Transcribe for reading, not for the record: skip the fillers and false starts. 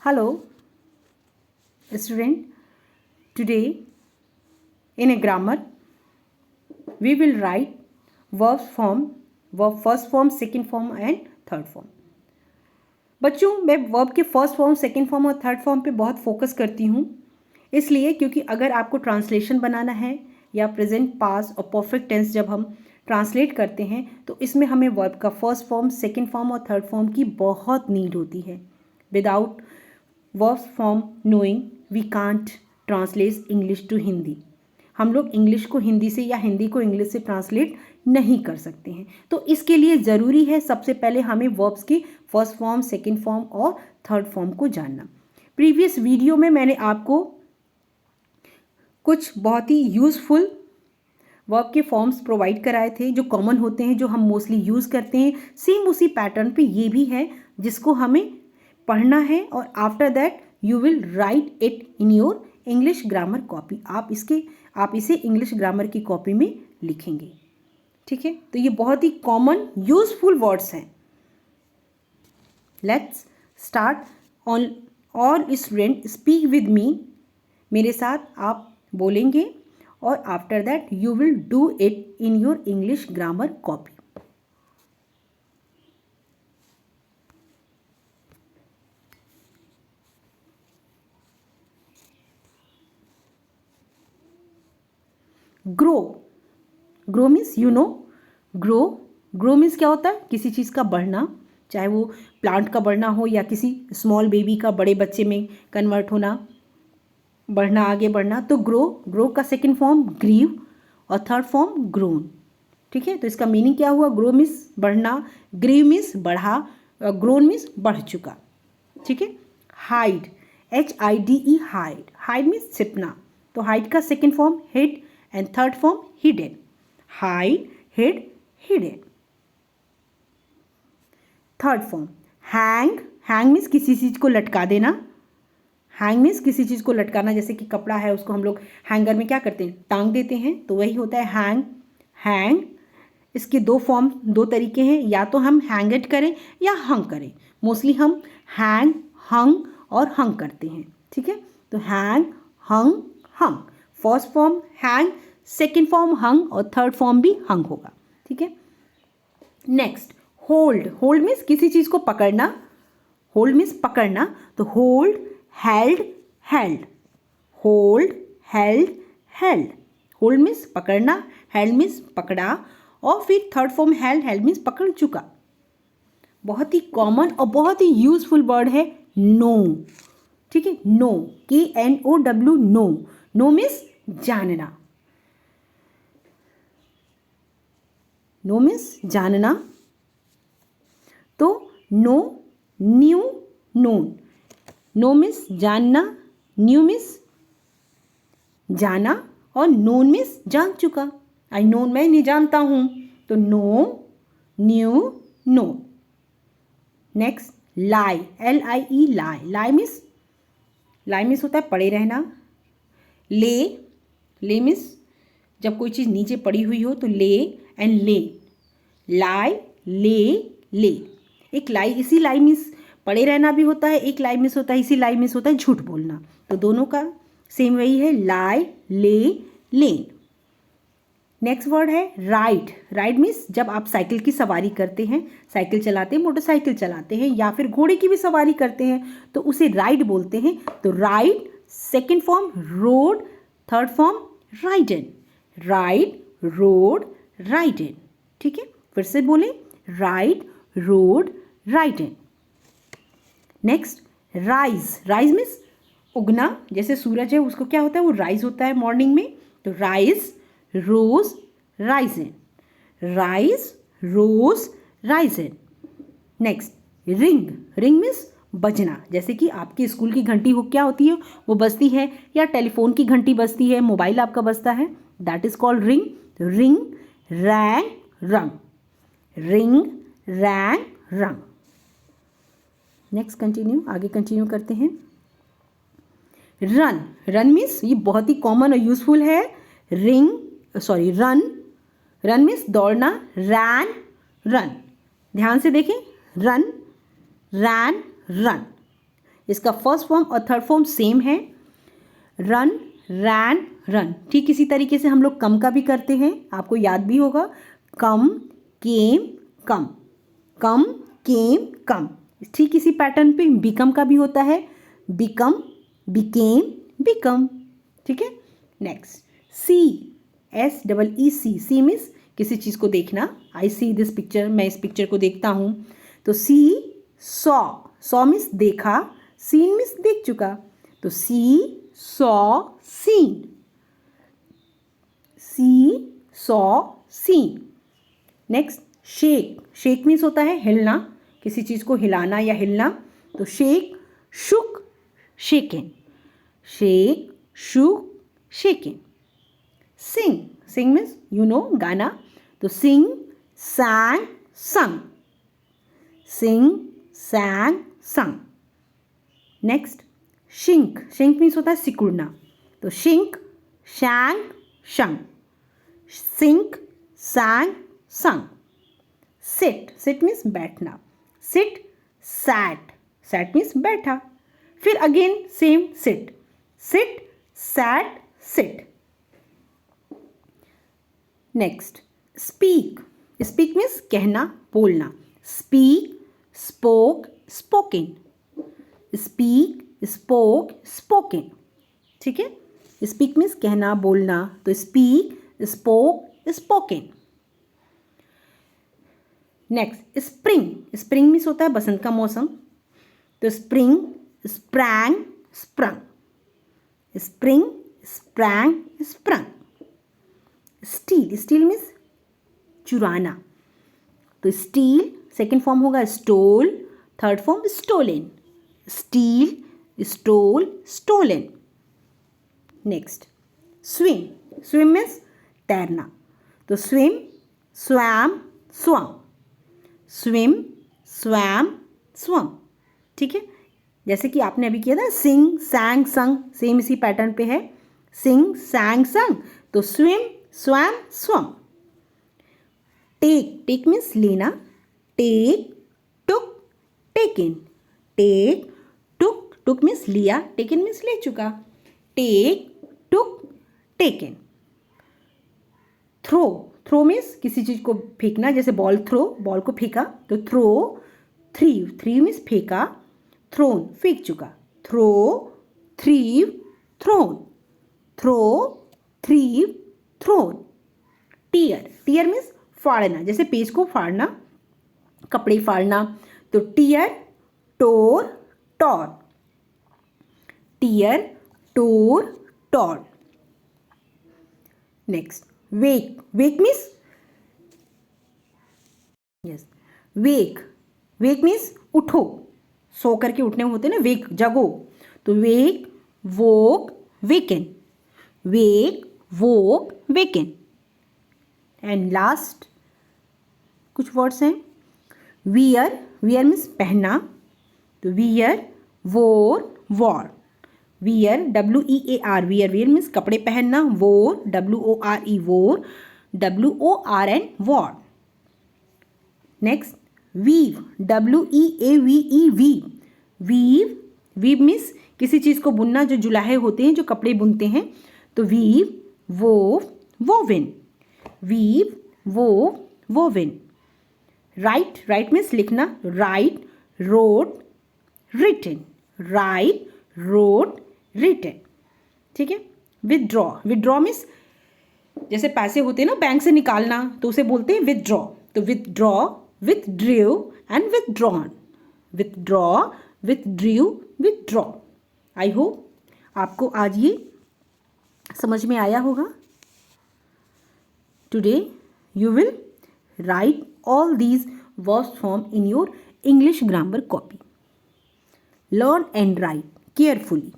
Hello, student. Today, in a grammar, we will write verb form, verb first form, second form and third form. बच्चों, मैं verb के first form, second form और third form पे बहुत focus करती हूँ, इसलिए क्योंकि अगर आपको ट्रांसलेशन बनाना है या प्रेजेंट, पास्ट और परफेक्ट टेंस जब हम ट्रांसलेट करते हैं तो इसमें हमें वर्ब का फर्स्ट फॉर्म, सेकंड फॉर्म और थर्ड फॉर्म की बहुत नीड होती है. Without verb form knowing we can't translate English to Hindi. हम लोग इंग्लिश को हिंदी से या हिंदी को इंग्लिश से ट्रांसलेट नहीं कर सकते हैं. तो इसके लिए ज़रूरी है सबसे पहले हमें वर्ब्स के फर्स्ट फॉर्म, सेकंड फॉर्म और थर्ड फॉर्म को जानना. प्रीवियस वीडियो में मैंने आपको कुछ बहुत ही यूज़फुल वर्ब के फॉर्म्स प्रोवाइड कराए थे जो कॉमन होते हैं, जो हम मोस्टली यूज़ करते हैं. सेम उसी पैटर्न पे ये भी है जिसको हमें पढ़ना है और after that you will write it in your English grammar copy. आप इसे इंग्लिश ग्रामर की कॉपी में लिखेंगे. ठीक है, तो ये बहुत ही कॉमन यूजफुल वर्ड्स हैं. Let's start. All student speak with me. मेरे साथ आप बोलेंगे और after that you will do it in your English grammar copy. Grow. Grow means you no. Grow means क्या होता है? किसी चीज़ का बढ़ना, चाहे वो प्लांट का बढ़ना हो या किसी स्मॉल बेबी का बड़े बच्चे में कन्वर्ट होना, बढ़ना, आगे बढ़ना. तो ग्रो का सेकंड फॉर्म ग्रीव और थर्ड फॉर्म ग्रोन. ठीक है, तो इसका मीनिंग क्या हुआ? ग्रो मीन्स बढ़ना, ग्रीव मीन्स बढ़ा, ग्रोन मीन्स बढ़ चुका. ठीक है. Hide, HIDE, hide. Hide means छिपना. तो हाइड का second form hid and third form hidden. Hide, hid, hidden. Third form hang. hang means किसी चीज़ को लटका देना. hang means किसी चीज़ को लटकाना, जैसे कि कपड़ा है उसको हम लोग हैंगर में क्या करते हैं? टांग देते हैं, तो वही होता है hang. hang. इसके दो तरीके हैं, या तो हम hang it करें या hung करें. मोस्टली हम hang, hung और hung करते हैं. ठीक है, तो hang, hung, hung. First form hang, second form hung और थर्ड फॉर्म भी हंग होगा. ठीक है. Next hold. होल्ड मीन्स किसी चीज़ को पकड़ना. होल्ड मीन्स पकड़ना. तो hold, held, held. Hold, held, held. Hold means पकड़ना, हेल्ड मीन्स पकड़ा और फिर थर्ड फॉर्म हेल्ड मीन्स पकड़ चुका. बहुत ही कॉमन और बहुत ही यूजफुल वर्ड है नो. ठीक है, know, KNOW, know. Know means जानना. नो मीन्स जानना. तो know, knew, known. Know means जानना, न्यू मीन्स जाना और नोन मीन्स जान चुका. आई नोन, मैं नहीं जानता हूं. तो नो, न्यू, नोन. नेक्स्ट लाई, LIE, लाई. लाई मीन्स होता है पड़े रहना. ले मीन्स जब कोई चीज़ नीचे पड़ी हुई हो तो ले एंड ले. लाई, ले. एक लाई, इसी लाई मीन्स पड़े रहना भी होता है, एक लाई मीन्स होता है, इसी लाई मीन्स होता है झूठ बोलना. तो दोनों का सेम वही है, लाई, ले, लेन. नेक्स्ट वर्ड है राइड. राइड मीन्स जब आप साइकिल की सवारी करते हैं, साइकिल चलाते हैं, मोटरसाइकिल चलाते हैं या फिर घोड़े की भी सवारी करते हैं तो उसे राइड बोलते हैं. तो ride, second form road, third form ridden. Ride, road, ridden. ठीक है, फिर से बोलें, ride, road, ridden. Next rise. Rise means उगना. जैसे सूरज है उसको क्या होता है? वो राइज होता है मॉर्निंग में. तो rise, rose, risen. Rise, rose, risen. Next ring. Ring means बजना. जैसे कि आपके स्कूल की घंटी हो क्या होती है? वो बजती है, या टेलीफोन की घंटी बजती है, मोबाइल आपका बजता है, that is called ring. Ring, wrong, रंग. रिंग, रैंग, रंग. नेक्स्ट आगे कंटिन्यू करते हैं. रन. रन मीन्स ये बहुत ही कॉमन और यूजफुल है. रन मीन्स दौड़ना. रैन, रन. ध्यान से देखें, रन, रैन, रन. इसका फर्स्ट फॉर्म और थर्ड फॉर्म सेम है, रन, रैन, रन। ठीक इसी तरीके से हम लोग कम का भी करते हैं, आपको याद भी होगा, कम, केम, कम, कम, केम, कम। ठीक इसी पैटर्न पे बिकम का भी होता है, बिकम, बिकेम, बिकम। ठीक है। नेक्स्ट सी, SEEC, सी मीन्स किसी चीज़ को देखना, आई सी दिस पिक्चर, मैं इस पिक्चर को देखता हूँ। तो सी, सॉ, सॉ मीन्स देखा, सीन मीन्स देख चुका, तो see, saw, seen, see, saw, seen. Next shake, shake means होता है हिलना, किसी चीज़ को हिलाना या हिलना, तो shake, shook, shaken, shake, shook, shaken. Sing, sing means you know गाना, तो सिंग, सैंग, संग, सिंग, सैंग, संग। नेक्स्ट शिंक, शिंक मीन्स होता है सिकुड़ना, तो shrink, शैंग, शंग, sing, sang, sung. Sit, sit means बैठना, सिट, सैट, सैट मीन्स बैठा, फिर again same sit, sit, sat, sit. Next speak, speak means कहना, बोलना, speak, spoke, spoken, speak, spoke, spoken. ठीक है। स्पीक मीन्स कहना, बोलना, तो speak, spoke, spoken. Next spring, spring means होता है बसंत का मौसम, तो spring, sprang, sprung, spring, sprang, sprung. Steal, steal means चुराना, तो स्टील सेकेंड फॉर्म होगा stole, third form stolen, steal, stole, stolen. Next swim, swim means तैरना, तो swim, swam, swum, swim, swam, swum. ठीक है। जैसे कि आपने अभी किया था सिंग, सैंग, संग, सेम इसी पैटर्न पे है, सिंग, सैंग, संग, तो swim, swam, swum. Take, take means लेना, take, took, taken, take, took, took means लिया, टेकन मीन्स ले चुका, take, took, taken. Throw, throw means किसी चीज़ को फेंकना, जैसे बॉल थ्रो, बॉल को फेंका, तो थ्रो, थ्रीव, थ्रीव मीन्स फेंका, थ्रोन फेंक चुका, throw, threw, thrown, throw, threw, thrown. Tear, tear means फाड़ना, जैसे पेज को फाड़ना, कपड़े फाड़ना, तो tear, tore, torn, tear, tore, torn. Next wake, wake means yes, wake, wake means उठो, सो करके उठने होते ना, वेक जगो, तो wake, woke, woken, wake, woke, woken. And last कुछ वर्ड्स हैं, वियर, वियर मीन्स पहनना, तो वियर, वोर, war, wear, WEAR, wear, wear means कपड़े पहनना, wore, WORE, wore, WORN, wore. Next weave, WEAVE, weave, weave, weave means किसी चीज़ को बुनना, जो जुलाहे होते हैं, जो कपड़े बुनते हैं, तो weave, wove, woven, weave, wove, woven. Write, write means लिखना, write, wrote, written, write, wrote, written. ठीक है। विदड्रॉ, विदड्रॉ मीन्स जैसे पैसे होते हैं ना बैंक से निकालना, तो उसे बोलते हैं विदड्रॉ, तो withdraw, withdrew and withdrawn, withdraw, withdrew, withdraw. I hope आपको आज ये समझ में आया होगा। Today you will write all these verb form in your English grammar copy. Learn and write carefully.